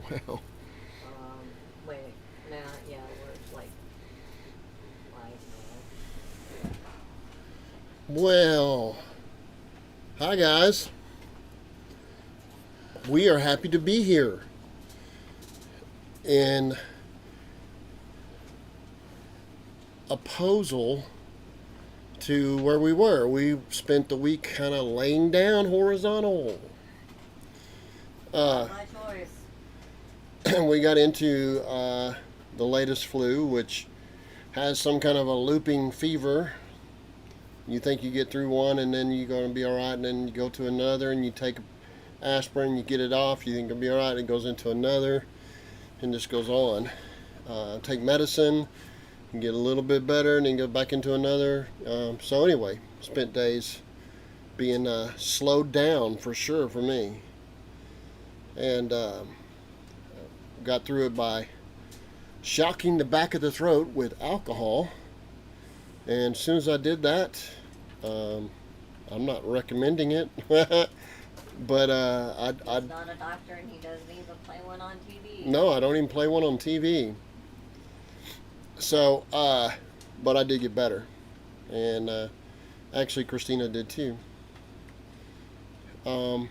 Well, Wait, now, yeah, we're like live well, hi guys. We are happy to be here in opposal to where we were. We spent the week kind of laying down horizontal. now. Uh, Not my choice. we got into the latest flu, which has some kind of a looping fever. You think you get through one and then you're going to be all right, and then you go to another and you take aspirin, you get it off, you think it'll be all right, it goes into another, and just goes on. Take medicine, and get a little bit better, and then go back into another. So anyway, spent days being slowed down for sure for me, and got through it by shocking the back of the throat with alcohol. And as soon as I did that, um, I'm not recommending it, but He's not a doctor and he doesn't even play one on TV. no, I don't even play one on TV. So, but I did get better, and actually Christina did too. Um,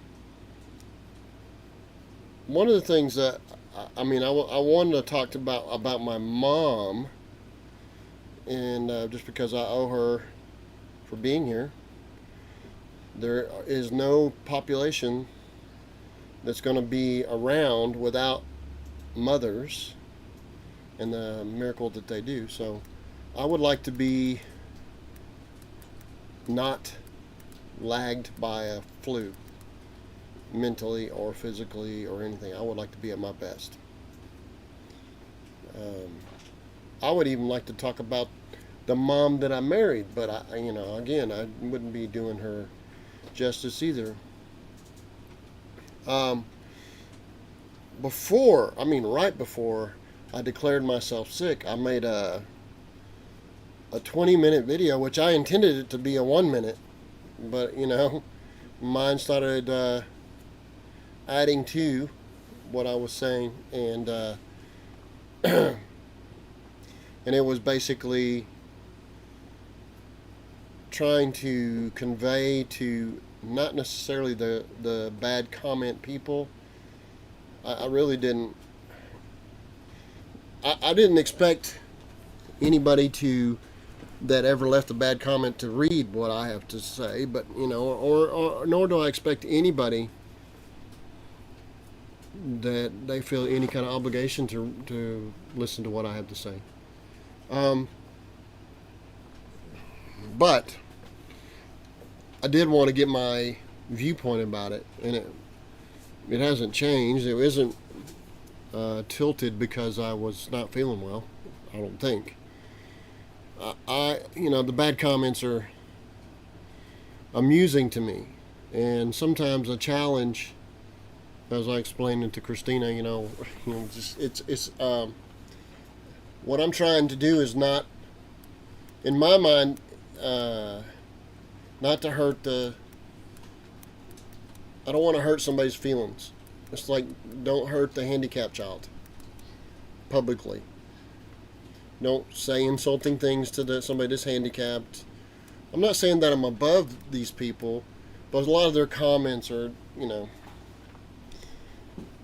One of the things that I wanted to talk about my mom, and just because I owe her for being here. There is no population that's going to be around without mothers and the miracle that they do. So I would like to be not lagged by a flu, mentally or physically or anything. I would like to be at my best. Um, I would even like to talk about the mom that I married, but again, I wouldn't be doing her justice either. Um, right before I declared myself sick, I made a 20-minute video, which I intended it to be a 1 minute, but mine started adding to what I was saying, and and it was basically trying to convey to not necessarily the bad comment people. I really didn't. I didn't expect anybody to that ever left a bad comment to read what I have to say, but or nor do I expect anybody that they feel any kind of obligation to listen to what I have to say. Um, but I did want to get my viewpoint about it, and it hasn't changed. It isn't tilted because I was not feeling well. I don't think. The bad comments are amusing to me, and sometimes a challenge, as I explained it to Christina. Just it's what I'm trying to do is not, in my mind, not to hurt the. I don't want to hurt somebody's feelings. It's like, don't hurt the handicapped child publicly. Don't say insulting things to somebody that's handicapped. I'm not saying that I'm above these people, but a lot of their comments are,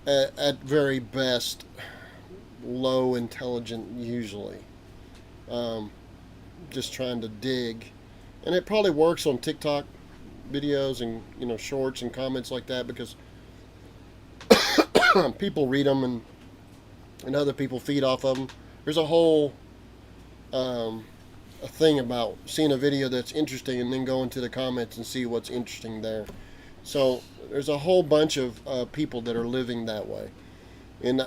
at very best, low intelligent usually. Um, just trying to dig, and it probably works on TikTok videos and shorts and comments like that, because people read them, and other people feed off of them. There's a whole a thing about seeing a video that's interesting and then going to the comments and see what's interesting there. So there's a whole bunch of people that are living that way, and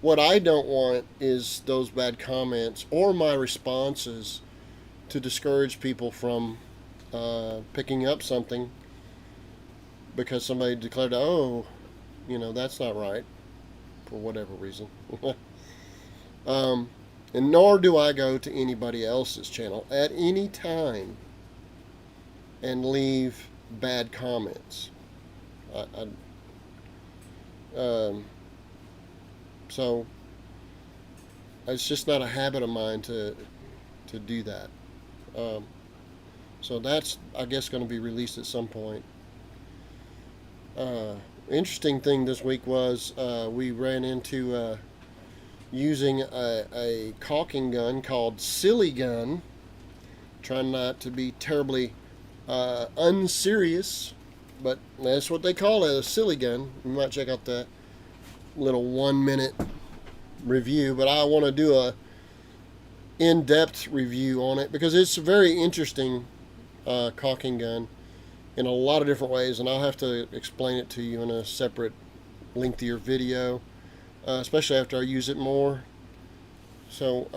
what I don't want is those bad comments or my responses to discourage people from picking up something because somebody declared, oh, that's not right, for whatever reason. um, and nor do I go to anybody else's channel at any time and leave bad comments. I So it's just not a habit of mine to do that. Um, so that's, I guess, going to be released at some point. Interesting thing this week was we ran into using a caulking gun called Silly Gun. Trying not to be terribly unserious, but that's what they call it, a silly gun. You might check out that little 1 minute review, but I want to do a in-depth review on it because it's a very interesting caulking gun in a lot of different ways, and I'll have to explain it to you in a separate, lengthier video, especially after I use it more. So,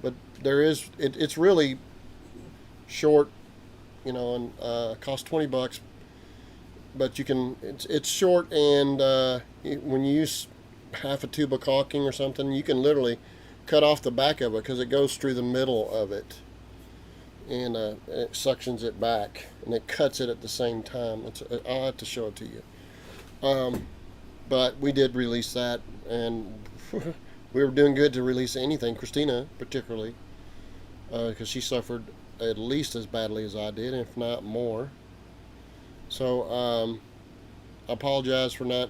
but there is, it's really short, and costs $20, but you can, it's short, and when you use half a tube of caulking or something, you can literally cut off the back of it because it goes through the middle of it, and it suctions it back, and it cuts it at the same time. I'll have to show it to you. But we did release that, and we were doing good to release anything, Christina particularly, because she suffered at least as badly as I did, if not more. So I apologize for not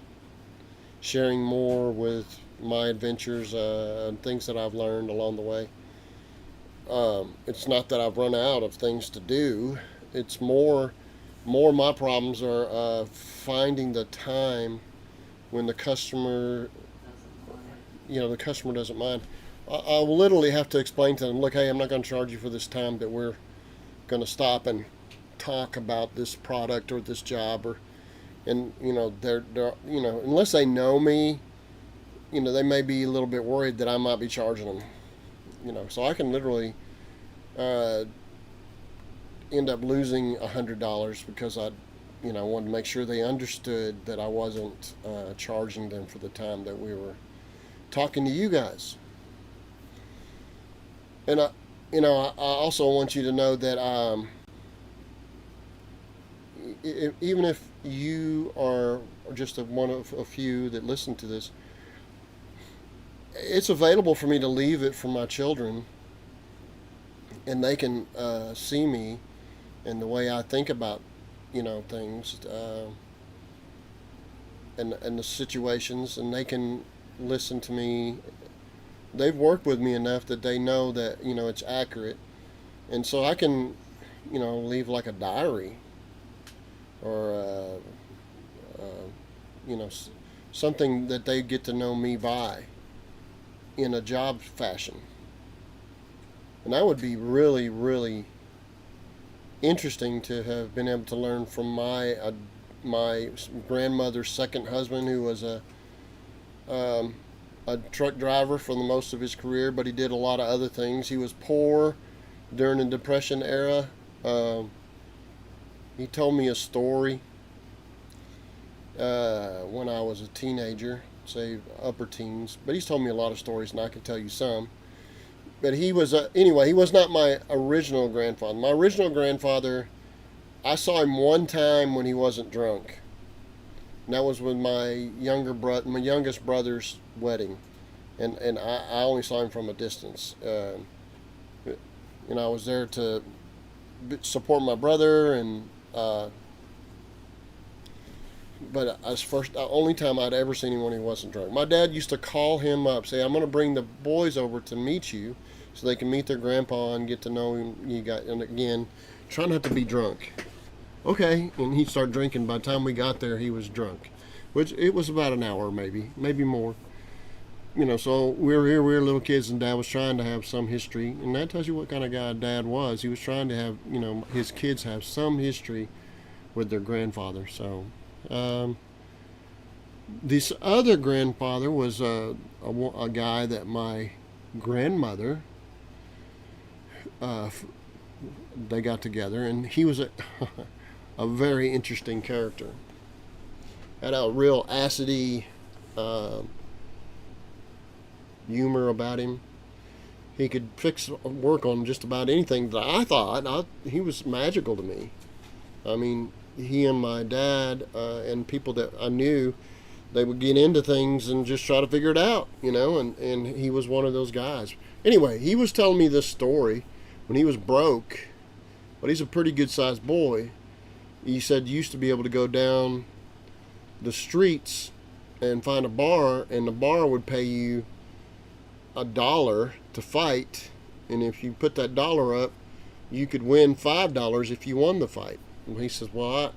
sharing more with my adventures and things that I've learned along the way. It's not that I've run out of things to do. It's more my problems are finding the time when the customer, the customer doesn't mind. I'll literally have to explain to them, look, hey, I'm not going to charge you for this time that we're going to stop and talk about this product or this job, and they're unless they know me, they may be a little bit worried that I might be charging them, so I can literally end up losing $100 because I wanted to make sure they understood that I wasn't charging them for the time that we were talking to you guys. And I also want you to know that even if you are just one of a few that listen to this, it's available for me to leave it for my children, and they can see me and the way I think about things and the situations, and they can listen to me. They've worked with me enough that they know that it's accurate, and so I can leave like a diary or something that they get to know me by in a job fashion. And that would be really, really interesting to have been able to learn from my grandmother's second husband, who was a truck driver for the most of his career, but he did a lot of other things. He was poor during the Depression era. He told me a story when I was a teenager, say upper teens, but he's told me a lot of stories, and I can tell you some. But he was, anyway, he was not my original grandfather. My original grandfather, I saw him one time when he wasn't drunk. And that was with my youngest brother's wedding. And I only saw him from a distance. I was there to support my brother, and but the only time I'd ever seen him when he wasn't drunk. My dad used to call him up, say, I'm going to bring the boys over to meet you so they can meet their grandpa and get to know him. And again, try not to be drunk. Okay, and he'd start drinking. By the time we got there, he was drunk, which it was about an hour, maybe more. So we were here, we were little kids, and Dad was trying to have some history, and that tells you what kind of guy Dad was. He was trying to have, his kids have some history with their grandfather. So this other grandfather was a guy that my grandmother, they got together, and he was a very interesting character. Had a real acidy humor about him. He could work on just about anything that I thought. He was magical to me. I mean, he and my dad and people that I knew, they would get into things and just try to figure it out, and he was one of those guys. Anyway, he was telling me this story when he was broke, but he's a pretty good sized boy. He said you used to be able to go down the streets and find a bar, and the bar would pay you $1 to fight, and if you put that dollar up, you could win $5 if you won the fight. And he says, well,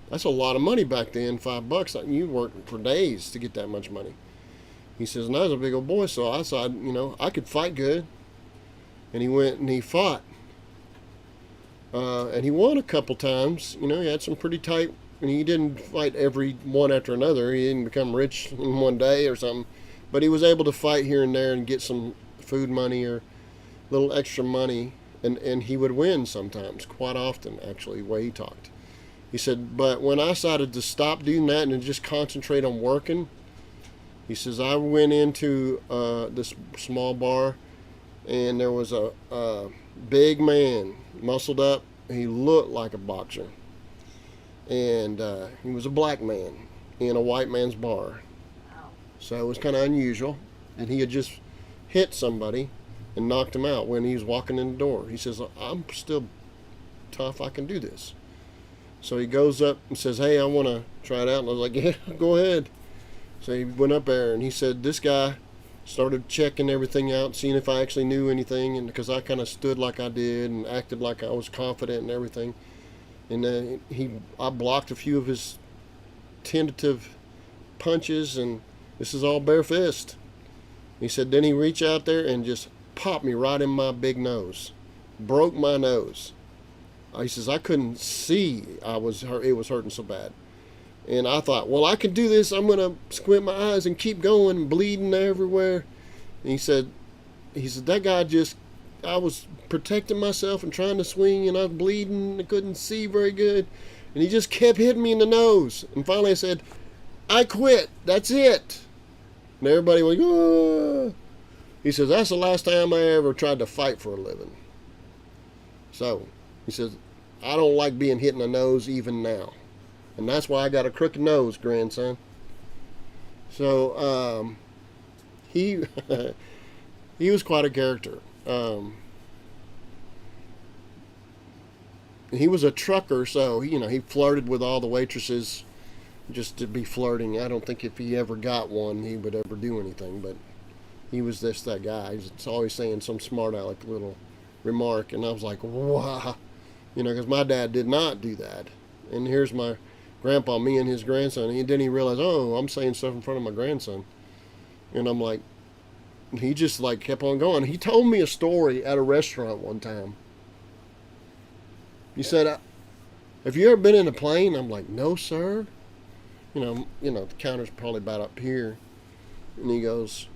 that's a lot of money back then, $5. You worked for days to get that much money. He says, and I was a big old boy, so I said, I could fight good. And he went and he fought. And he won a couple times. He had some pretty tight, and he didn't fight every one after another. He didn't become rich in one day or something. But he was able to fight here and there and get some food money or a little extra money. And he would win sometimes, quite often, actually, the way he talked. He said, but when I decided to stop doing that and just concentrate on working, he says, I went into this small bar, and there was a big man, muscled up. He looked like a boxer. And he was a black man in a white man's bar. Wow. So it was kind of unusual. And he had just hit somebody and knocked him out when he was walking in the door. He says, I'm still tough. I can do this. So he goes up and says, hey, I want to try it out. And I was like, yeah, go ahead. So he went up there, and he said, this guy started checking everything out, seeing if I actually knew anything, and because I kind of stood like I did and acted like I was confident and everything. And I blocked a few of his tentative punches, and this is all bare fist. He said, then he reached out there and just popped me right in my big nose, broke my nose. He says, I couldn't see. It was hurting so bad. And I thought, well, I can do this. I'm going to squint my eyes and keep going, bleeding everywhere. And he said, that guy I was protecting myself and trying to swing, and I was bleeding. I couldn't see very good. And he just kept hitting me in the nose. And finally I said, I quit. That's it. And everybody went, oh. He says, that's the last time I ever tried to fight for a living. So, he says, I don't like being hit in the nose even now. And that's why I got a crooked nose, grandson. So, he was quite a character. He was a trucker, so, he flirted with all the waitresses just to be flirting. I don't think if he ever got one, he would ever do anything, but he was that guy. He's always saying some smart aleck little remark, and I was like, wow. Because my dad did not do that. And here's my grandpa, me and his grandson. And then he realized, oh, I'm saying stuff in front of my grandson. And I'm like, he just kept on going. He told me a story at a restaurant one time. He said, have you ever been in a plane? I'm like, no, sir. The counter's probably about up here. And he goes,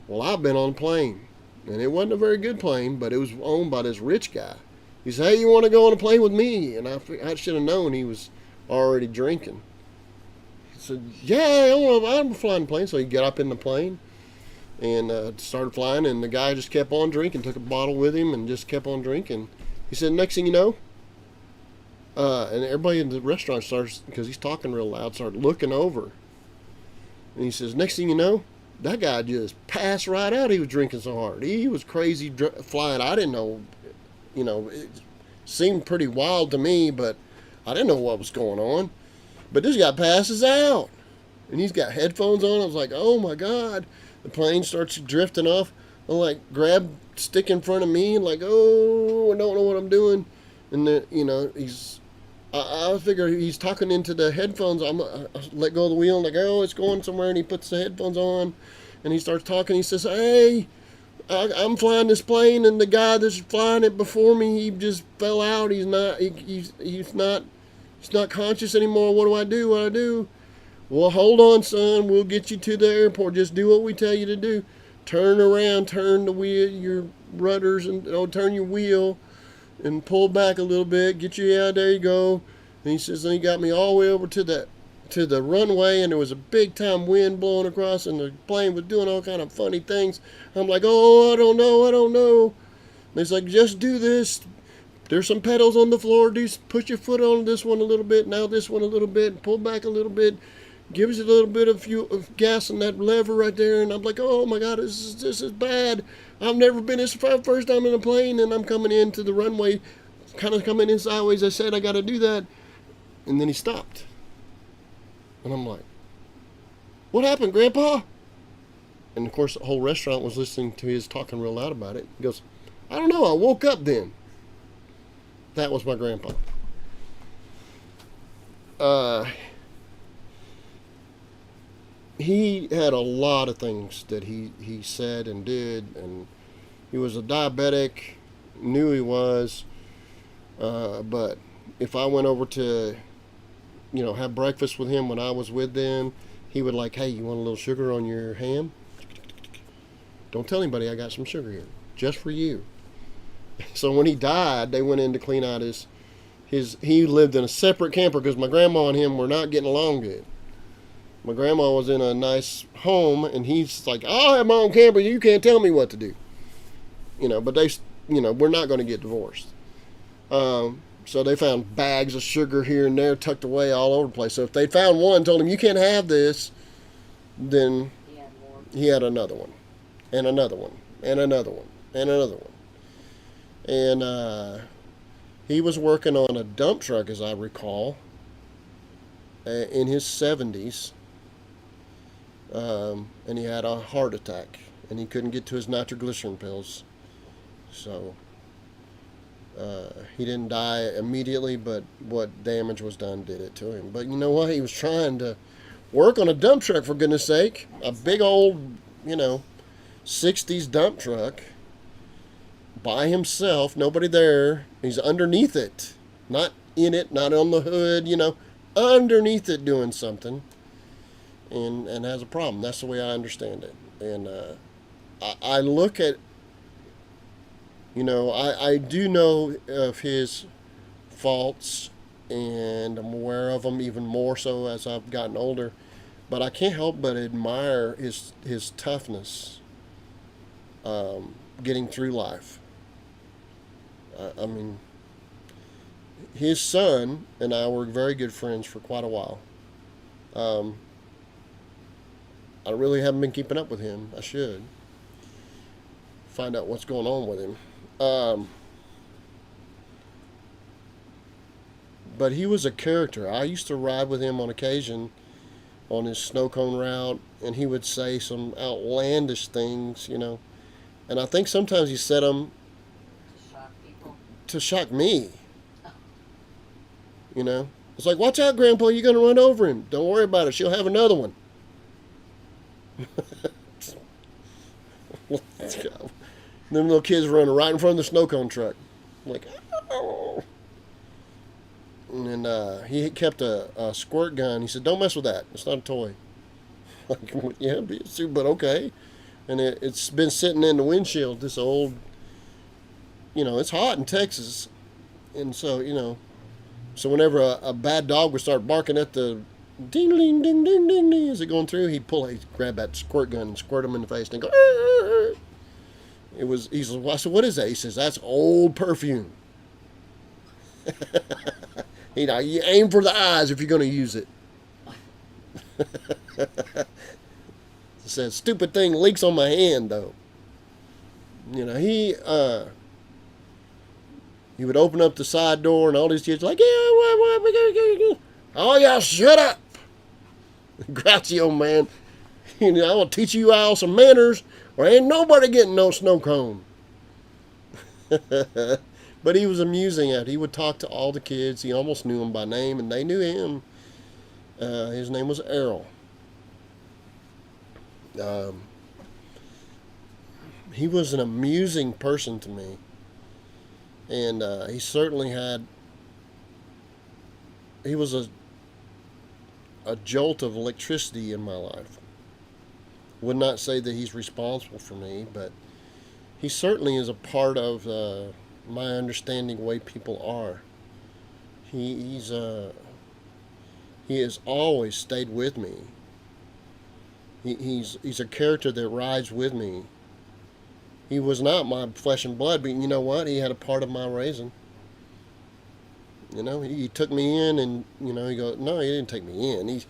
well, I've been on a plane. And it wasn't a very good plane, but it was owned by this rich guy. He said, hey, you want to go on a plane with me? And I should have known he was already drinking. He said, yeah, I'm flying a plane. So he got up in the plane and started flying. And the guy just kept on drinking, took a bottle with him and just kept on drinking. He said, next thing you know, and everybody in the restaurant starts, because he's talking real loud, started looking over. And he says, next thing you know, that guy just passed right out. He was drinking so hard. He was crazy flying. I didn't know. It seemed pretty wild to me, but I didn't know what was going on. But this guy passes out, and he's got headphones on. I was like, oh my God. The plane starts drifting off. I'm grab stick in front of me, and oh, I don't know what I'm doing. And then, I figure he's talking into the headphones. I let go of the wheel, and oh, it's going somewhere, and he puts the headphones on, and he starts talking. He says, hey, I'm flying this plane, and the guy that's flying it before me, he just fell out. He's not conscious anymore. What do I do? What do I do? Well, hold on, son. We'll get you to the airport. Just do what we tell you to do. Turn around, turn the wheel, your rudders, and turn your wheel, and pull back a little bit. Get you out. There you go. And he says, and he got me all the way over to the runway, and there was a big time wind blowing across, and the plane was doing all kind of funny things. I'm like, oh, I don't know. And he's like, just do this. There's some pedals on the floor. Push your foot on this one a little bit, now this one a little bit, pull back a little bit. gives it a little bit of fuel, of gas on that lever right there, and I'm like, oh my God, this is bad. I've never been this first time in a plane, and I'm coming into the runway, kind of coming in sideways. I said I got to do that, and then he stopped, and I'm like, what happened, Grandpa? And of course, the whole restaurant was listening to his talking real loud about it. He goes, I don't know, I woke up then. That was my grandpa. He had a lot of things that he said and did, and he was a diabetic, knew he was, but if I went over to, have breakfast with him when I was with them, he would like, hey, you want a little sugar on your ham? Don't tell anybody I got some sugar here, just for you. So when he died, they went in to clean out he lived in a separate camper because my grandma and him were not getting along good. My grandma was in a nice home, and he's like, I'll have my own camper, you can't tell me what to do. But they, we're not going to get divorced. So they found bags of sugar here and there tucked away all over the place. So if they found one, told him, you can't have this, then he had another one, and another one, and another one, and another one. And he was working on a dump truck, as I recall, in his 70s. And he had a heart attack, and he couldn't get to his nitroglycerin pills. So he didn't die immediately, but what damage was done did it to him. But you know what? He was trying to work on a dump truck, for goodness sake. A big old, 60s dump truck by himself, nobody there. He's underneath it, not in it, not on the hood, underneath it doing something, and has a problem. That's the way I understand it. And I look at, I do know of his faults, and I'm aware of them even more so as I've gotten older, but I can't help but admire his toughness getting through life. I mean, his son and I were very good friends for quite a while. I really haven't been keeping up with him. I should find out what's going on with him. But he was a character. I used to ride with him on occasion on his snow cone route, and he would say some outlandish things, And I think sometimes he said them to shock me. It's like, watch out, Grandpa, you're going to run over him. Don't worry about it. She'll have another one. Them little kids running right in front of the snow cone truck. I'm like, oh. And he kept a squirt gun. He said, don't mess with that. It's not a toy. Like, yeah, but okay. And it's been sitting in the windshield, this old, it's hot in Texas. And so, so whenever a bad dog would start barking at the ding, ding, ding, ding, ding, ding, as it going through, he'd grab that squirt gun and squirt him in the face and go, arr! He said, well, I said, what is that? He says, that's old perfume. You aim for the eyes if you're going to use it. He said, stupid thing leaks on my hand, though. He would open up the side door, and all these kids like, yeah, oh, y'all shut up. Grouchy old man. I will teach you all some manners, or ain't nobody getting no snow cone. But he was amusing at it. He would talk to all the kids. He almost knew them by name, and they knew him. His name was Errol. He was an amusing person to me. And he certainly he was a jolt of electricity in my life. Would not say that he's responsible for me, but he certainly is a part of my understanding the way people are. He has always stayed with me. He's a character that rides with me. He was not my flesh and blood, but you know what? He had a part of my raising. He took me in, and he goes, no, he didn't take me in. He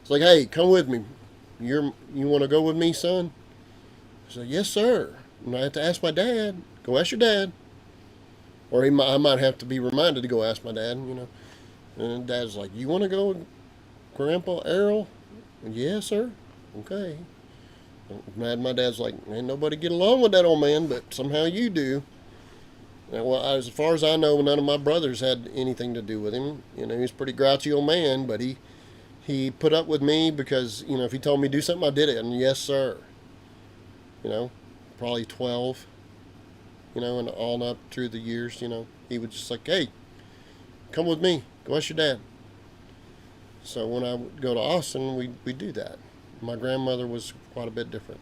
It's like, hey, come with me. You want to go with me, son? I said, yes, sir. And I have to ask my dad. Go ask your dad. Or I might have to be reminded to go ask my dad, And Dad's like, you want to go with Grandpa Errol? Yes, sir. Okay. Mad, my dad's like, ain't nobody get along with that old man, but somehow you do. And, well, as far as I know, none of my brothers had anything to do with him. He was a pretty grouchy old man, but he put up with me because, if he told me to do something, I did it. And yes, sir. Probably 12, and on up through the years, he was just like, hey, come with me. Go ask your dad. So when I would go to Austin, we do that. My grandmother was quite a bit different.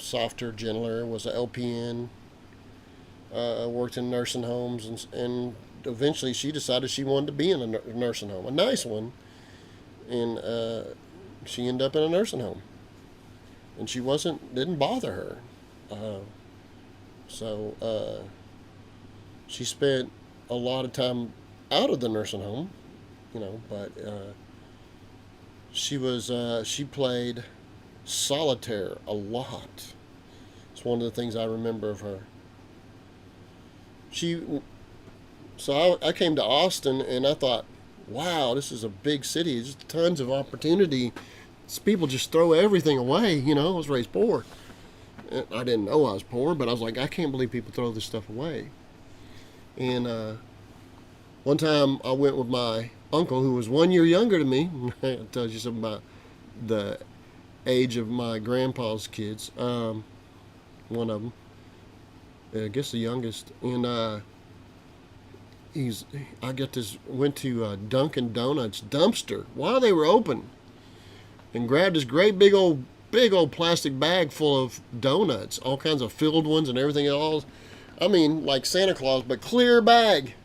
Softer, gentler, was an LPN, worked in nursing homes, and eventually she decided she wanted to be in a nursing home, a nice one, and she ended up in a nursing home. And she didn't bother her. So she spent a lot of time out of the nursing home, but she played solitaire a lot. It's one of the things I remember of her. So I came to Austin and I thought, wow, this is a big city. There's tons of opportunity. People just throw everything away. I was raised poor. I didn't know I was poor, but I was like, I can't believe people throw this stuff away. And one time I went with my uncle, who was 1 year younger than me. It tells you something about the age of my grandpa's kids. One of them, I guess the youngest. And went to Dunkin' Donuts dumpster while they were open, and grabbed this great big old plastic bag full of donuts, all kinds of filled ones and everything else. I mean, like Santa Claus, but clear bag.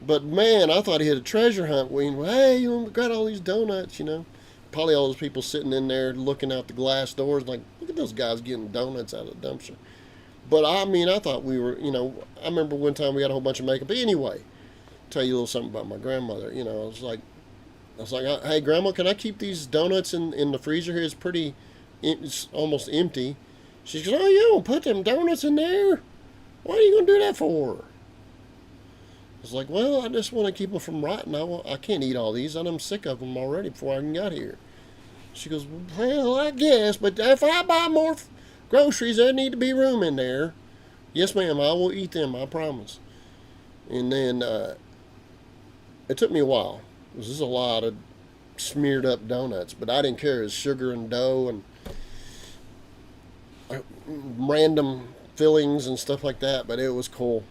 But man, I thought he had a treasure hunt. Hey, you got all these donuts, Probably all those people sitting in there looking out the glass doors like, look at those guys getting donuts out of the dumpster. But I thought we were, I remember one time we had a whole bunch of makeup. But anyway, tell you a little something about my grandmother. I was like, hey, Grandma, can I keep these donuts in the freezer here? It's almost empty. She goes, oh, you don't put them donuts in there? What are you going to do that for? I was like, well, I just want to keep them from rotting. I can't eat all these. I'm sick of them already before I even got here. She goes, well, I guess, but if I buy more groceries, there need to be room in there. Yes, ma'am, I will eat them, I promise. And then it took me a while. This is a lot of smeared up donuts, but I didn't care. It was sugar and dough and random fillings and stuff like that, but it was cool.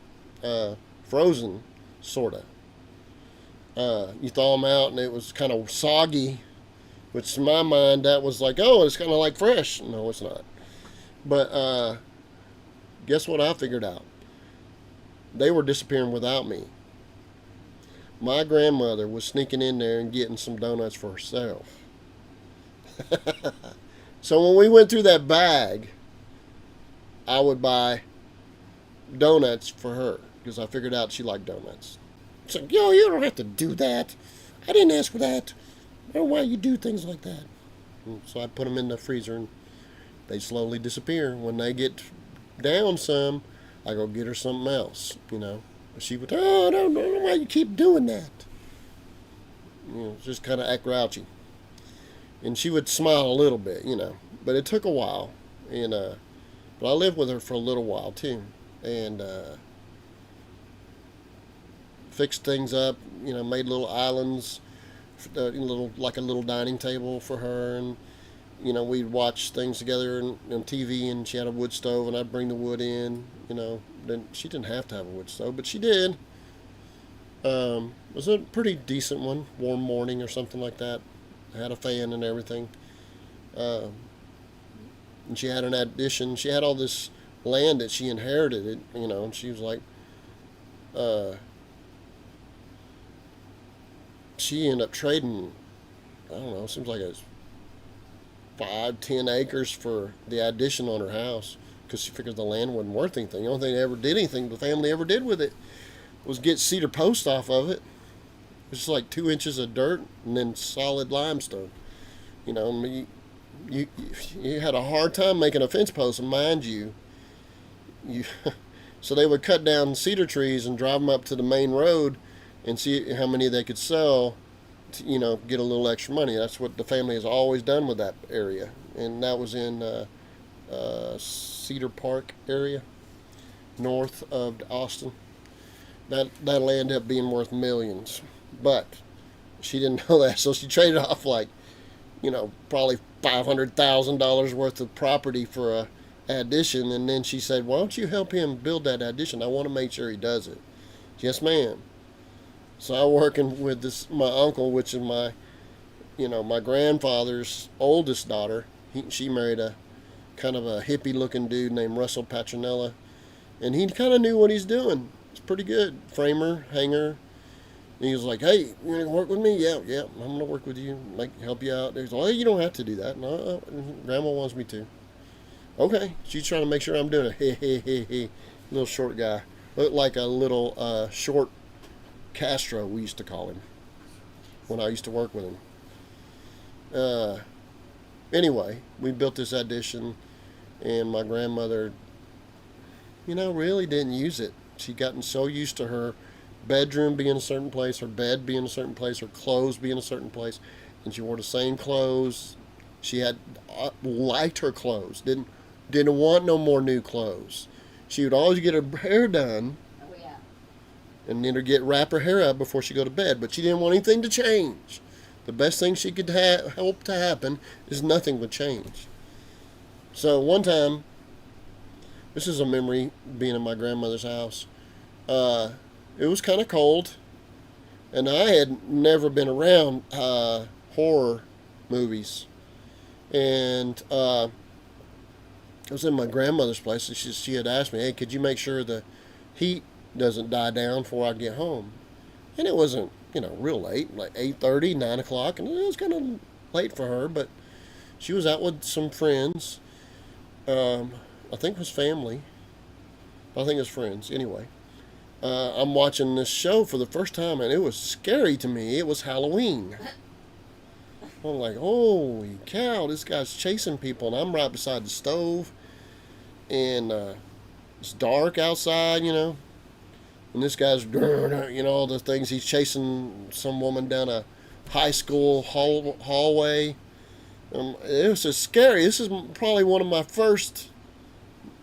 Frozen, sort of. You thaw them out and it was kind of soggy, which in my mind that was like, oh, it's kind of like fresh. No, it's not. But guess what I figured out? They were disappearing without me. My grandmother was sneaking in there and getting some donuts for herself. So when we went through that bag, I would buy donuts for her because I figured out she liked donuts. It's like, yo, you don't have to do that. I didn't ask for that. I don't know why you do things like that. And so I put them in the freezer and they slowly disappear. When they get down some, I go get her something else, She would, oh, I don't know why you keep doing that. Just kind of act grouchy. And she would smile a little bit, But it took a while. And but I lived with her for a little while, too. And fixed things up, made little islands, like a little dining table for her. And, we'd watch things together on TV, and she had a wood stove, and I'd bring the wood in, Then she didn't have to have a wood stove, but she did. It was a pretty decent one, warm morning or something like that. I had a fan and everything. And she had an addition. She had all this land that she inherited, and she was like, she ended up trading, I don't know, it seems like it was 5-10 acres for the addition on her house because she figured the land wasn't worth anything. The only thing they ever did anything the family ever did with it was get cedar posts off of it It's like 2 inches of dirt and then solid limestone. You know, I mean, you had a hard time making a fence post, and mind you, so they would cut down cedar trees and drive them up to the main road and see how many they could sell to, get a little extra money. That's what the family has always done with that area, and that was in Cedar Park area, north of Austin. That'll end up being worth millions, but she didn't know that, so she traded off probably $500,000 worth of property for a addition, and then she said, "Why don't you help him build that addition? I want to make sure he does it." Yes, ma'am. So I'm working with my uncle, which is my grandfather's oldest daughter. She married a kind of a hippie-looking dude named Russell Patronella, and he kind of knew what he's doing. It's pretty good. Framer, hanger. And he was like, "Hey, you gonna work with me?" Yeah, I'm gonna work with you, help you out. He's like, "Oh, you don't have to do that." No, Grandma wants me to. Okay, she's trying to make sure I'm doing it. Little short guy, looked like a little short Castro, we used to call him when I used to work with him. Anyway, we built this addition, and my grandmother, really didn't use it. She'd gotten so used to her bedroom being a certain place, her bed being a certain place, her clothes being a certain place, and she wore the same clothes. She had liked her clothes, didn't want no more new clothes. She would always get her hair done, and then wrap her hair up before she go to bed, but she didn't want anything to change. The best thing she could hope to happen is nothing would change. So one time, this is a memory being in my grandmother's house. It was kind of cold, and I had never been around horror movies, and I was in my grandmother's place, and she had asked me, "Hey, could you make sure the heat doesn't die down before I get home?" And it wasn't, real late, like 8:30, 9 o'clock, and it was kind of late for her, but she was out with some friends. I think it was family. I think it was friends. Anyway, I'm watching this show for the first time, and it was scary to me. It was Halloween. I'm like, holy cow, this guy's chasing people, and I'm right beside the stove, and it's dark outside, and this guy's, all the things. He's chasing some woman down a high school hallway. It was just scary. This is probably one of my first,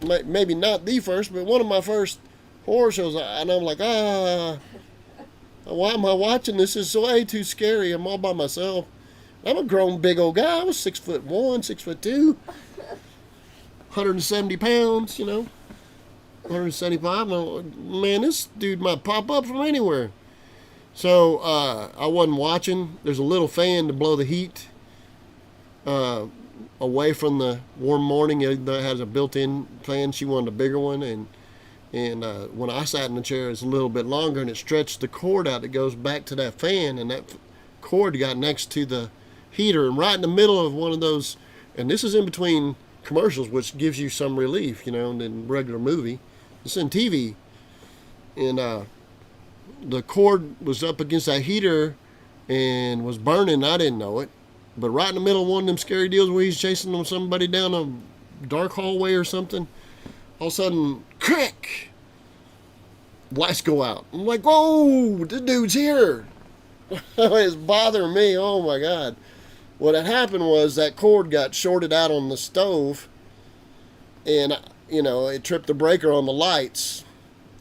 maybe not the first, but one of my first horror shows. And I'm like, why am I watching this? It's way too scary. I'm all by myself. I'm a grown big old guy. I was 6'1", 6'2", 170 pounds, 175. Man, this dude might pop up from anywhere. So I wasn't watching. There's a little fan to blow the heat away from the warm morning. It has a built-in fan. She wanted a bigger one, and when I sat in the chair, it's a little bit longer, and it stretched the cord out that goes back to that fan, and that cord got next to the heater, and right in the middle of one of those. And this is in between commercials, which gives you some relief, in the regular movie. It's in TV, and the cord was up against that heater and was burning. I didn't know it, but right in the middle of one of them scary deals where he's chasing somebody down a dark hallway or something, all of a sudden, crack! Lights go out. I'm like, whoa, this dude's here. It's bothering me. Oh my God. What had happened was that cord got shorted out on the stove, and it tripped the breaker on the lights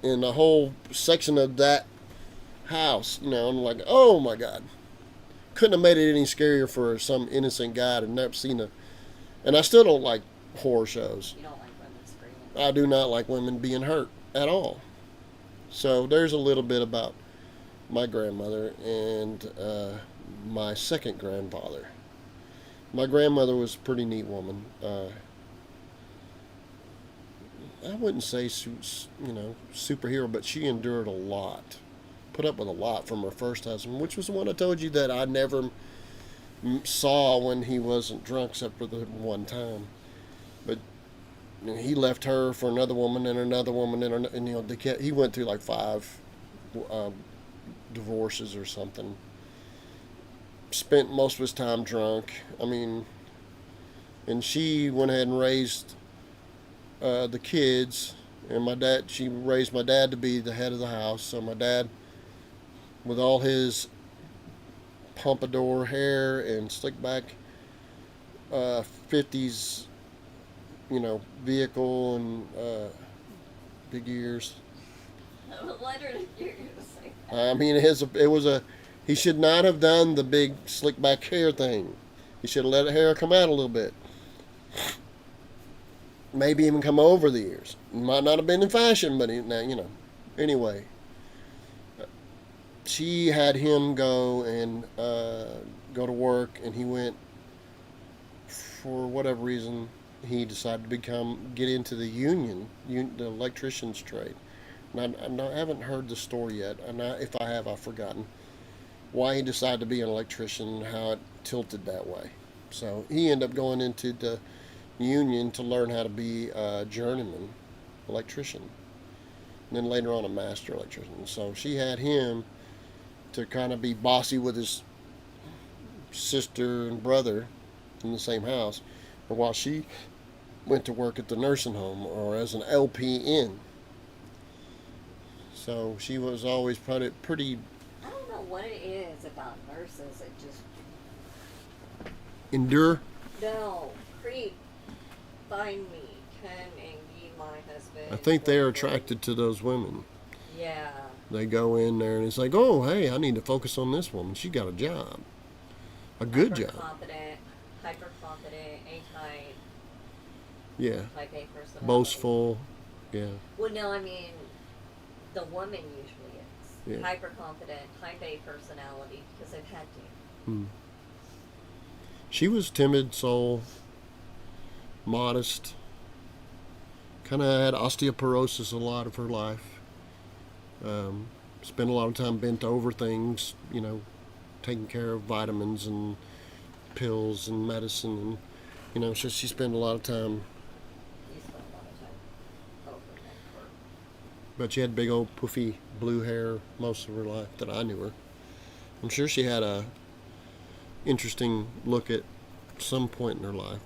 in the whole section of that house. I'm like, oh my God. Couldn't have made it any scarier for some innocent guy to never seen and I still don't like horror shows. You don't like women screaming? I do not like women being hurt at all. So there's a little bit about my grandmother and my second grandfather. My grandmother was a pretty neat woman. I wouldn't say, superhero, but she endured a lot. Put up with a lot from her first husband, which was the one I told you that I never saw when he wasn't drunk, except for the one time. But he left her for another woman and another woman, and he went through like 5 divorces or something. Spent most of his time drunk. I mean, and she went ahead and raised the kids. And she raised my dad to be the head of the house. So my dad, with all his pompadour hair and slick back 50s, vehicle and big ears. Let her hear you say that. I mean, he should not have done the big slick back hair thing. He should have let the hair come out a little bit. Maybe even come over the ears. Might not have been in fashion, but Anyway, she had him go to work, and he went, for whatever reason, he decided to get into the the electrician's trade. And I haven't heard the story yet, and if I have, I've forgotten why he decided to be an electrician and how it tilted that way. So he ended up going into the union to learn how to be a journeyman electrician, and then later on a master electrician. So she had him to kind of be bossy with his sister and brother in the same house, but while she went to work at the nursing home or as an LPN. So she was always pretty. I don't know what it is about nurses. It just Endure. no creep. Find me, Ken, and be my husband. I think they are attracted to those women. Yeah. They go in there and it's like, oh, hey, I need to focus on this woman. She got a job, a good job. Hyper confident, A-type. Yeah. Type A personality. Boastful. Yeah. Well, no, I mean, the woman usually is. Yeah. Hyper confident, type A personality, because they've had to. She was timid soul, modest, kind of had osteoporosis a lot of her life. Spent a lot of time bent over things, taking care of vitamins and pills and medicine, and so she spent a lot of time. You spent a lot of time over that. But she had big old poofy blue hair most of her life that I knew her. I'm sure she had a interesting look at some point in her life.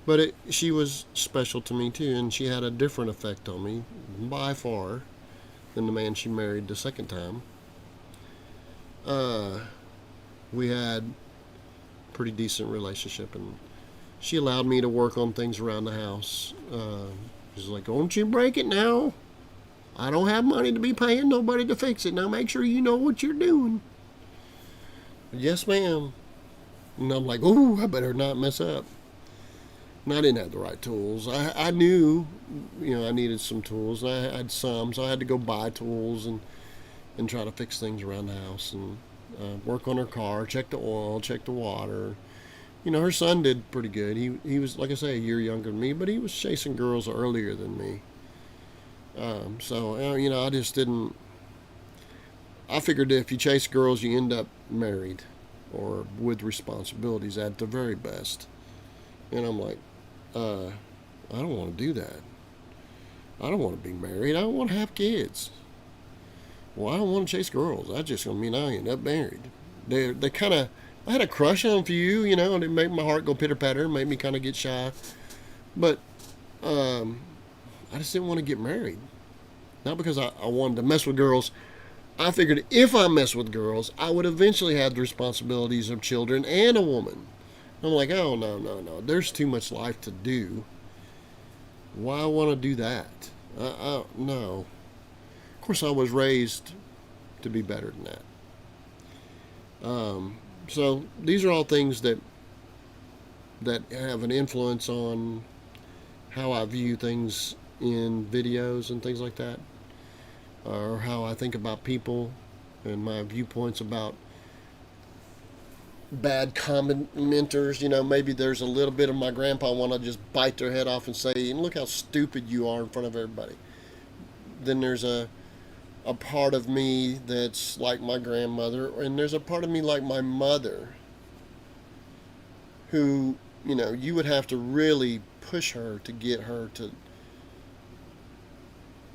But she was special to me too, and she had a different effect on me by far than the man she married the second time. We had a pretty decent relationship, and she allowed me to work on things around the house. She's like, "Don't you break it now. I don't have money to be paying nobody to fix it. Now make sure you know what you're doing." "Yes, ma'am." And I'm like, "Oh, I better not mess up." And I didn't have the right tools. I knew, I needed some tools. I had some, so I had to go buy tools and try to fix things around the house and work on her car, check the oil, check the water. Her son did pretty good. He was, like I say, a year younger than me, but he was chasing girls earlier than me. So I just didn't. I figured if you chase girls, you end up married or with responsibilities at the very best. And I'm like, I don't want to do that. I don't want to be married. I don't want to have kids. Well, I don't want to chase girls. That's just going to mean I end up married. They kind of, I had a crush on a few, and it made my heart go pitter-patter, made me kind of get shy. But I just didn't want to get married. Not because I wanted to mess with girls. I figured if I mess with girls, I would eventually have the responsibilities of children and a woman. I'm like, oh, no. There's too much life to do. Why want to do that? No. Of course, I was raised to be better than that. So these are all things that have an influence on how I view things in videos and things like that, or how I think about people and my viewpoints about bad commenters. Maybe there's a little bit of my grandpa want to just bite their head off and say, and look how stupid you are in front of everybody. Then there's a part of me that's like my grandmother, and there's a part of me like my mother who, you would have to really push her to get her to.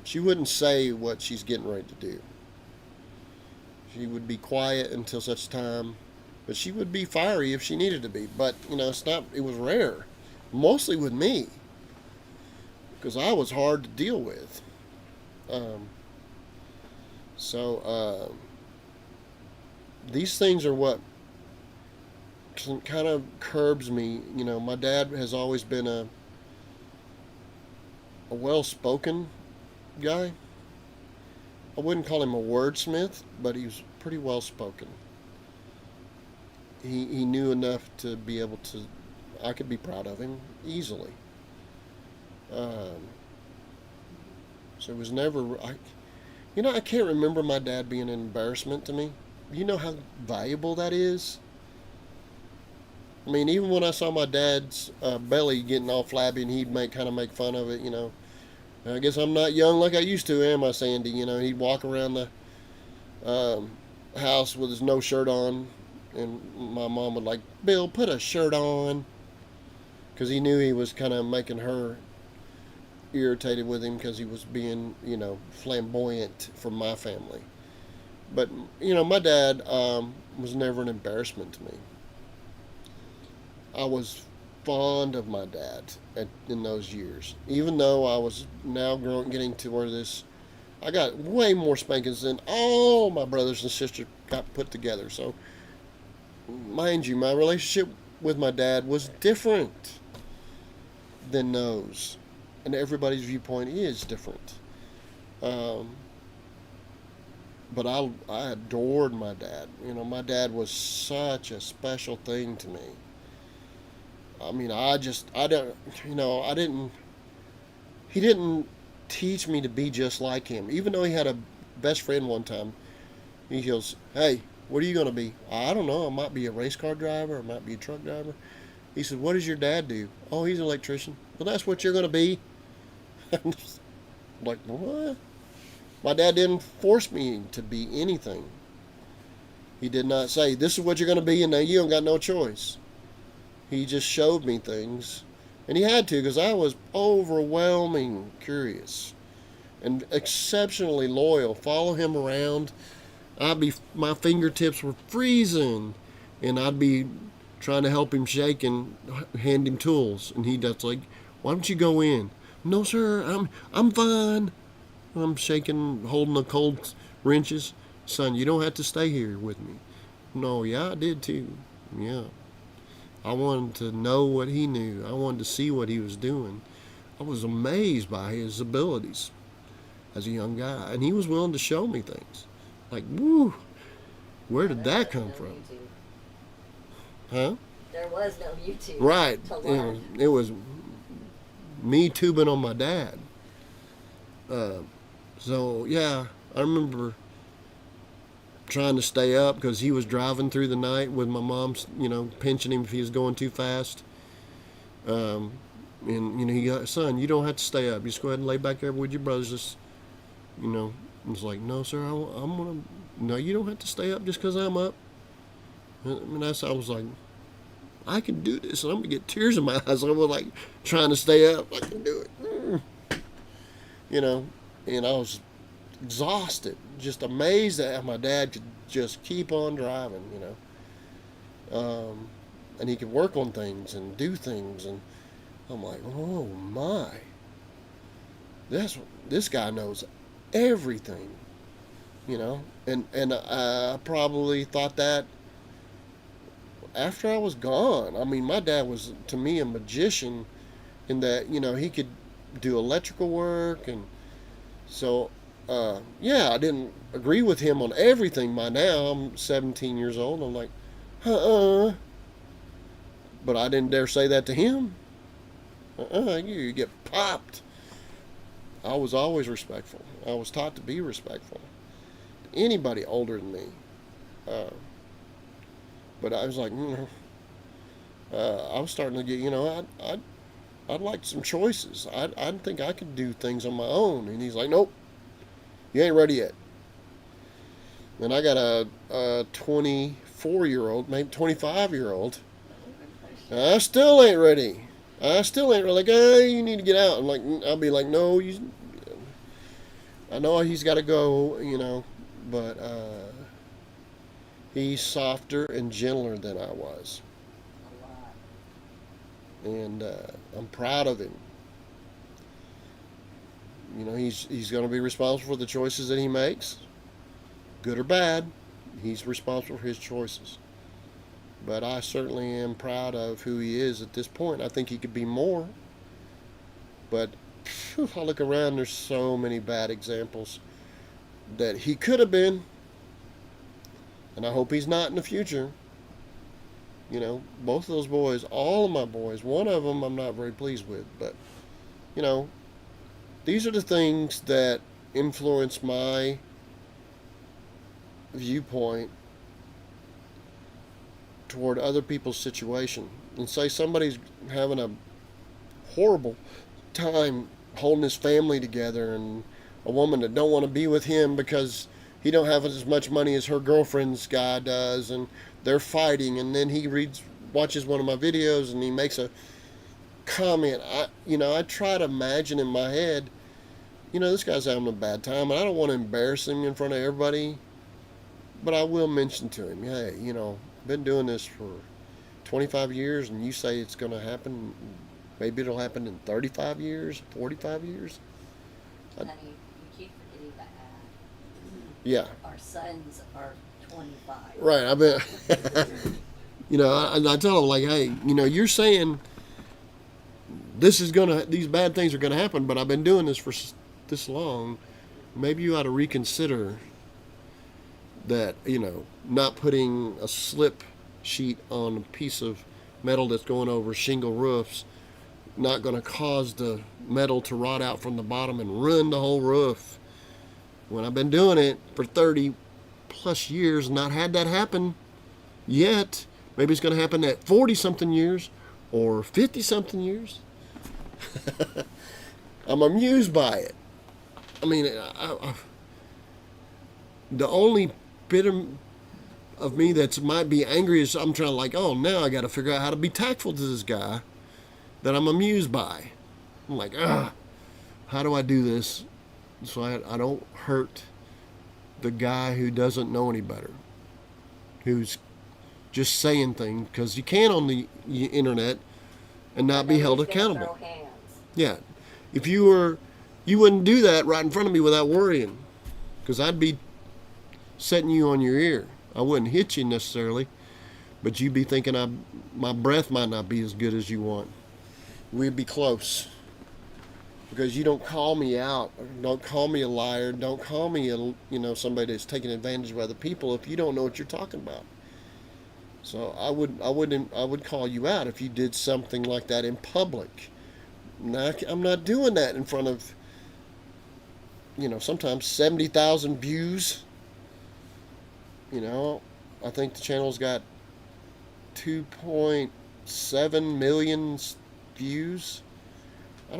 She wouldn't say what she's getting ready to do. She would be quiet until such time, but she would be fiery if she needed to be. But it was rare, mostly with me, because I was hard to deal with. Um, so these things are what kind of curbs me. My dad has always been a well-spoken guy. I wouldn't call him a wordsmith, but he was pretty well-spoken. He knew enough to be able to, I could be proud of him easily. Um, so it was never, I can't remember my dad being an embarrassment to me. You know how valuable that is? I mean, even when I saw my dad's belly getting all flabby and he'd kind of make fun of it, I guess I'm not young like I used to, am I, Sandy? He'd walk around the house with his no shirt on, and my mom would like, Bill, put a shirt on, because he knew he was kind of making her irritated with him because he was being, flamboyant for my family. But, my dad was never an embarrassment to me. I was fond of my dad in those years. Even though I was now getting to where I got way more spankings than all my brothers and sisters got put together. So, mind you, my relationship with my dad was different than those. And everybody's viewpoint is different. But I adored my dad. My dad was such a special thing to me. I mean, he didn't teach me to be just like him. Even though he had a best friend one time, he goes, hey, what are you going to be? I don't know. I might be a race car driver. I might be a truck driver. He said, what does your dad do? Oh, he's an electrician. Well, that's what you're going to be. I'm like, what? My dad didn't force me to be anything. He did not say, this is what you're going to be, and now you don't got no choice. He just showed me things. And he had to, because I was overwhelming curious and exceptionally loyal. Follow him around. My fingertips were freezing, and I'd be trying to help him shake and hand him tools. And he'd like, why don't you go in? No, sir, I'm fine. I'm shaking, holding the cold wrenches. Son, you don't have to stay here with me. No, yeah, I did too. Yeah. I wanted to know what he knew. I wanted to see what he was doing. I was amazed by his abilities as a young guy. And he was willing to show me things. Like, woo, where did that come from? Huh? There was no YouTube. Right. To learn. It was me tubing on my dad. So, yeah, I remember trying to stay up because he was driving through the night with my mom, pinching him if he was going too fast. And, he got, son, you don't have to stay up. Just go ahead and lay back there with your brothers. Just, it's like, no, sir, no, you don't have to stay up just because I'm up. I was like, I can do this. And I'm going to get tears in my eyes. I was like trying to stay up. I can do it. And I was exhausted, just amazed at how my dad could just keep on driving, and he could work on things and do things, and I'm like, oh my, this guy knows everything, and I probably thought that after I was gone. I mean, my dad was to me a magician in that he could do electrical work, and so I didn't agree with him on everything. By now, I'm 17 years old. I'm like, but I didn't dare say that to him. You get popped. I was always respectful. I was taught to be respectful to anybody older than me. But I was like, I was starting to get, I'd like some choices. I didn't think I could do things on my own. And he's like, nope. You ain't ready yet. And I got a 24-year-old, maybe 25-year-old. I still ain't ready. Like, you need to get out. I'll be like, no, I know he's got to go, but He's softer and gentler than I was. A lot. And I'm proud of him. You know, he's going to be responsible for the choices that he makes, good or bad. He's responsible for his choices. But I certainly am proud of who he is at this point. I think he could be more. But phew, I look around, there's so many bad examples that he could have been. And I hope he's not in the future. You know, both of those boys, all of my boys, one of them I'm not very pleased with. But, you know, these are the things that influence my viewpoint toward other people's situation. And say somebody's having a horrible time holding his family together, and a woman that don't want to be with him because he don't have as much money as her girlfriend's guy does, and they're fighting, and then he watches one of my videos and he makes a comment. I try to imagine in my head, this guy's having a bad time, and I don't want to embarrass him in front of everybody, but I will mention to him, hey, I've been doing this for 25 years, and you say it's going to happen. Maybe it'll happen in 35 years, 45 years. Honey, you keep forgetting that. Yeah. Our sons are 25. Right. I've been, I tell them, like, hey, you're saying these bad things are going to happen, but I've been doing this for this long. Maybe you ought to reconsider that, not putting a slip sheet on a piece of metal that's going over shingle roofs, not going to cause the metal to rot out from the bottom and ruin the whole roof. When I've been doing it for 30 plus years, not had that happen yet. Maybe it's going to happen at 40 something years or 50 something years. I'm amused by it. I mean, the only bit of me that might be angry is I'm trying to now I got to figure out how to be tactful to this guy that I'm amused by. I'm like, how do I do this so I don't hurt the guy who doesn't know any better, who's just saying things because you can on the internet and not be held accountable. Yeah, if you wouldn't do that right in front of me without worrying, because I'd be setting you on your ear. I wouldn't hit you necessarily, but you'd be thinking my breath might not be as good as you want. We'd be close. Because you don't call me out, don't call me a liar, don't call me somebody that's taking advantage of other people if you don't know what you're talking about. So I would call you out if you did something like that in public. I'm not doing that in front of sometimes 70,000 views. I think the channel's got 2.7 million views. I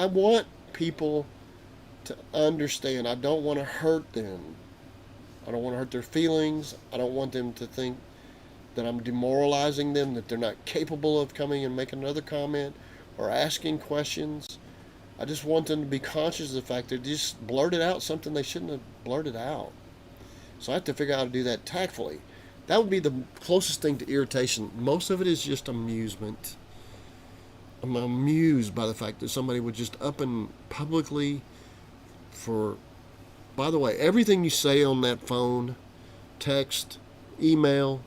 want people to understand. I don't want to hurt them. I don't want to hurt their feelings. I don't want them to think that I'm demoralizing them, that they're not capable of coming and making another comment or asking questions. I just want them to be conscious of the fact that they just blurted out something they shouldn't have blurted out. So I have to figure out how to do that tactfully. That would be the closest thing to irritation. Most of it is just amusement. I'm amused by the fact that somebody would just up and publicly by the way, everything you say on that phone, text, email,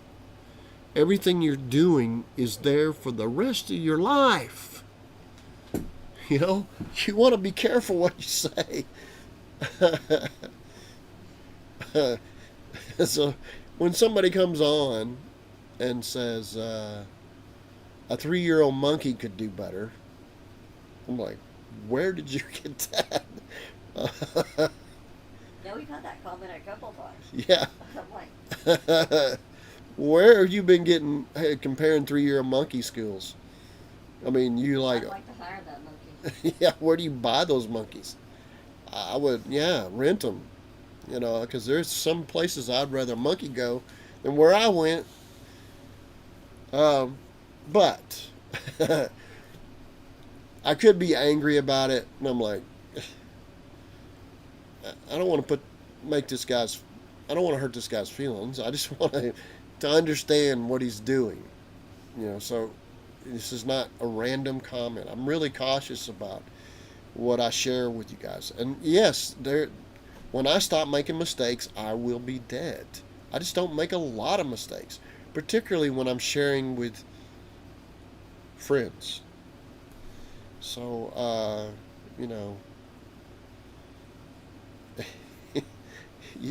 everything you're doing is there for the rest of your life. You want to be careful what you say. So when somebody comes on and says, a 3-year-old monkey could do better, I'm like, where did you get that? Yeah, we've had that comment a couple times. Yeah. I'm like, where have you been comparing 3-year-old monkey skills? I mean, I'd like to hire that monkey. Yeah, where do you buy those monkeys? I would, rent them. Because there's some places I'd rather a monkey go than where I went. But I could be angry about it, and I'm like, I don't want to make this guy's I don't want to hurt this guy's feelings. I just want to understand what he's doing. So this is not a random comment. I'm really cautious about what I share with you guys. And yes, when I stop making mistakes, I will be dead. I just don't make a lot of mistakes, particularly when I'm sharing with friends. So,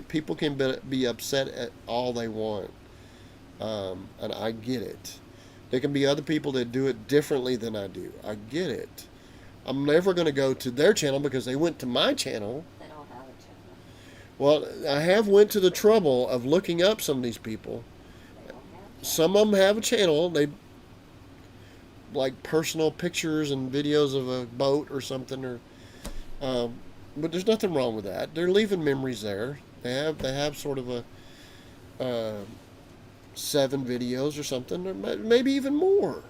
people can be upset at all they want, and I get it. There can be other people that do it differently than I do. I get it. I'm never going to go to their channel because they went to my channel. They don't have a channel. Well, I have went to the trouble of looking up some of these people. They don't have Some of them have a channel. They like personal pictures and videos of a boat or something, but there's nothing wrong with that. They're leaving memories there. They have sort of a 7 videos or something, or maybe even more.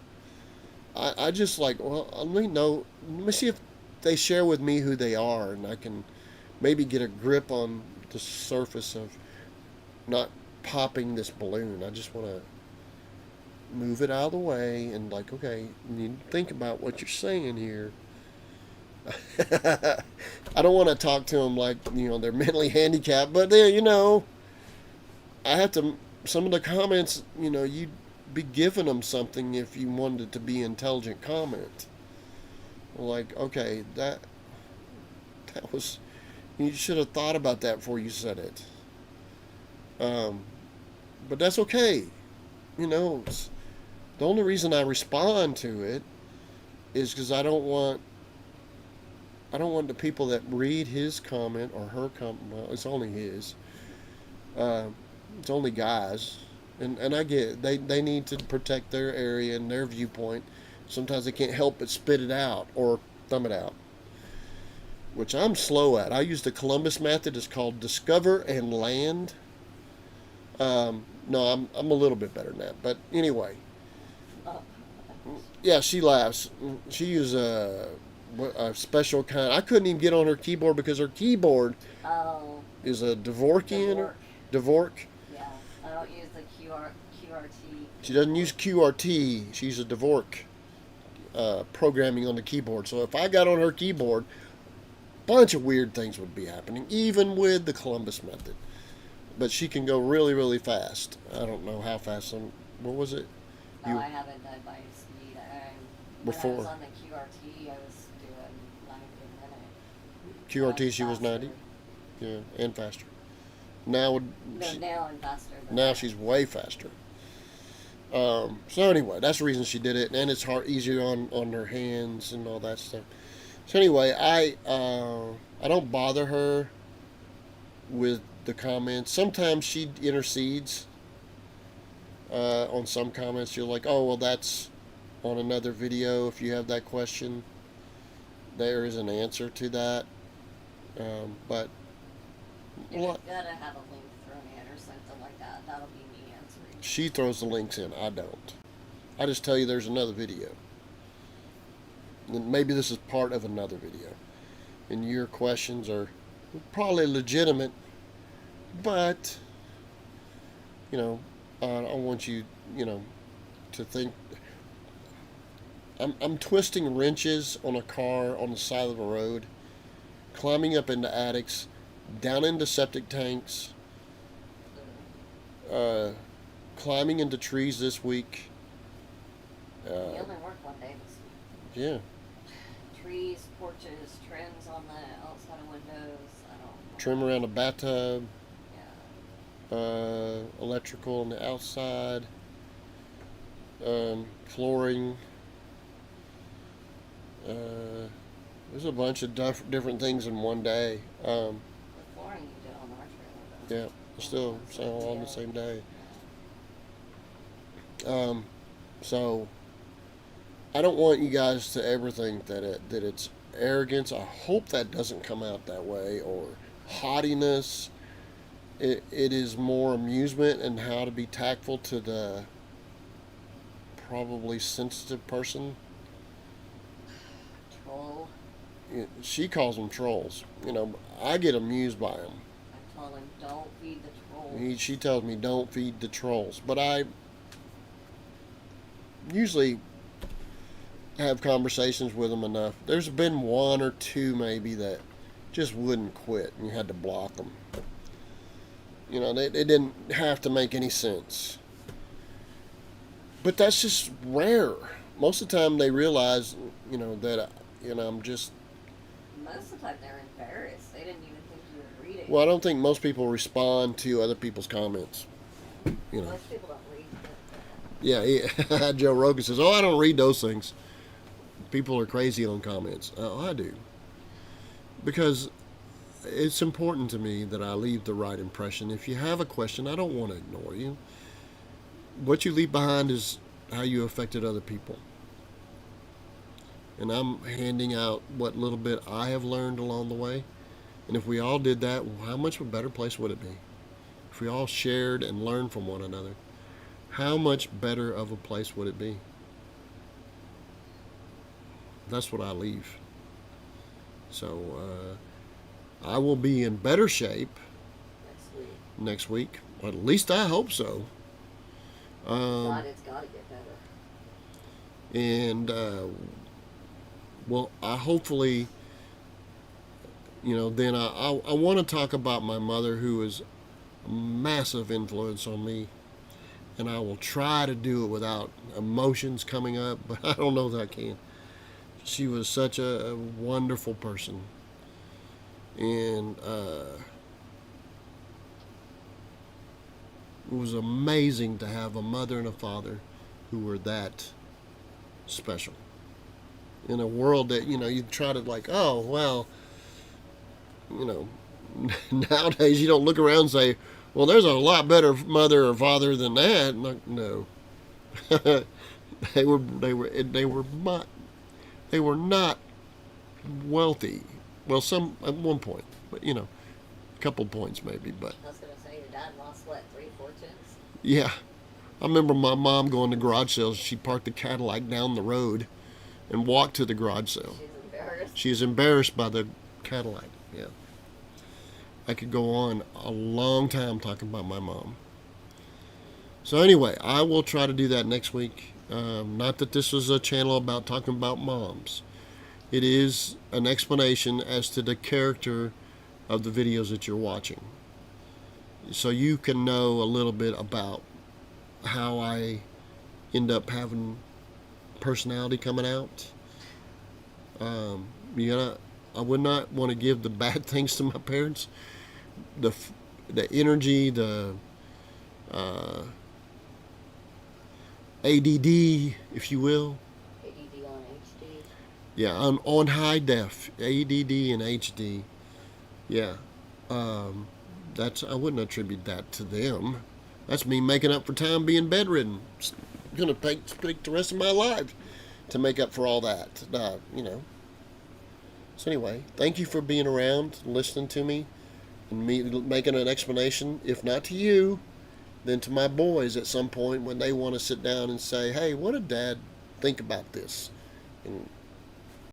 I just like, well, let me see if they share with me who they are, and I can maybe get a grip on the surface of not popping this balloon. I just want to move it out of the way and like, okay, you need to think about what you're saying here. I don't want to talk to them like, they're mentally handicapped, but I have to, some of the comments, you'd be giving them something if you wanted it to be intelligent comment. Like, okay, that was, you should have thought about that before you said it. But that's okay. The only reason I respond to it is because I don't want the people that read his comment or her comment. Well, it's only his. It's only guys, and I get it. They need to protect their area and their viewpoint. Sometimes they can't help but spit it out or thumb it out, which I'm slow at. I use the Columbus method. It's called discover and land. No, I'm a little bit better than that, but anyway. Yeah, she laughs. She uses a special kind. I couldn't even get on her keyboard because her keyboard is a Dvorkian. Dvork. Yeah, I don't use the QRT. She doesn't use QRT. She's a Dvork programming on the keyboard. So if I got on her keyboard, a bunch of weird things would be happening, even with the Columbus method. But she can go really, really fast. I don't know how fast. What was it? I haven't done my speed. Before. When I was on the QRT, I was doing 90 a minute. QRT, she was 90. Yeah, and faster. Now, now I'm faster. Now she's way faster. So anyway, that's the reason she did it, and it's easier on her hands and all that stuff. So anyway, I don't bother her with the comments. Sometimes she intercedes on some comments. You're like, oh well, that's on another video. If you have that question, there is an answer to that. But if you gotta have a link thrown in or something like that, that'll be me answering. She throws the links in. I don't. I just tell you there's another video. And maybe this is part of another video. And your questions are probably legitimate, but I don't want you, to think. I'm twisting wrenches on a car on the side of the road, climbing up into attics, down into septic tanks, climbing into trees this week. You only work one day this week. Yeah. Trees, porches, trims on the outside of windows. I don't know. Trim around the bathtub. Yeah. Electrical on the outside. Flooring. There's a bunch of different things in one day. The flooring you did on our trailer, though. Yeah, still all on the same day. So I don't want you guys to ever think that it's arrogance. I hope that doesn't come out that way, or haughtiness. It is more amusement and how to be tactful to the probably sensitive person. Troll. She calls them trolls. I get amused by them. I told him, don't feed the troll. She tells me don't feed the trolls, but I usually have conversations with them enough. There's been one or two maybe that just wouldn't quit, and you had to block them. You know, they didn't have to make any sense. But that's just rare. Most of the time they realize, that, I'm just... Most of the time they're embarrassed. They didn't even think you would read it. Well, I don't think most people respond to other people's comments. Most people don't read it. Yeah, Joe Rogan says, I don't read those things. People are crazy on comments. Oh, I do. Because it's important to me that I leave the right impression. If you have a question, I don't want to ignore you. What you leave behind is how you affected other people. And I'm handing out what little bit I have learned along the way. And if we all did that, how much of a better place would it be? If we all shared and learned from one another, how much better of a place would it be? That's what I leave. So I will be in better shape next week. At least I hope so. God, it's got to get better. And well, I hopefully, then I want to talk about my mother, who is a massive influence on me, and I will try to do it without emotions coming up, but I don't know that I can. She was such a wonderful person, and it was amazing to have a mother and a father who were that special. In a world that, you try to nowadays you don't look around and say, well, there's a lot better mother or father than that. No. They were not wealthy. Well, some at one point, but a couple points maybe. But I was going to say, your dad lost what, 3 fortunes? yeah, I remember my mom going to garage sales. She parked the Cadillac down the road and walked to the garage sale. She's embarrassed. She is embarrassed by the Cadillac. Yeah. I could go on a long time talking about my mom. So anyway, I will try to do that next week. Not that this is a channel about talking about moms. It is an explanation as to the character of the videos that you're watching. So you can know a little bit about how I end up having personality coming out. I would not want to give the bad things to my parents. The energy, the ADD, if you will. ADD on HD. Yeah, on high def, ADD and HD. Yeah, I wouldn't attribute that to them. That's me making up for time being bedridden. It's gonna take the rest of my life to make up for all that. So anyway, thank you for being around, listening to me, and me making an explanation. If not to you, then to my boys at some point when they want to sit down and say, "Hey, what did Dad think about this?" And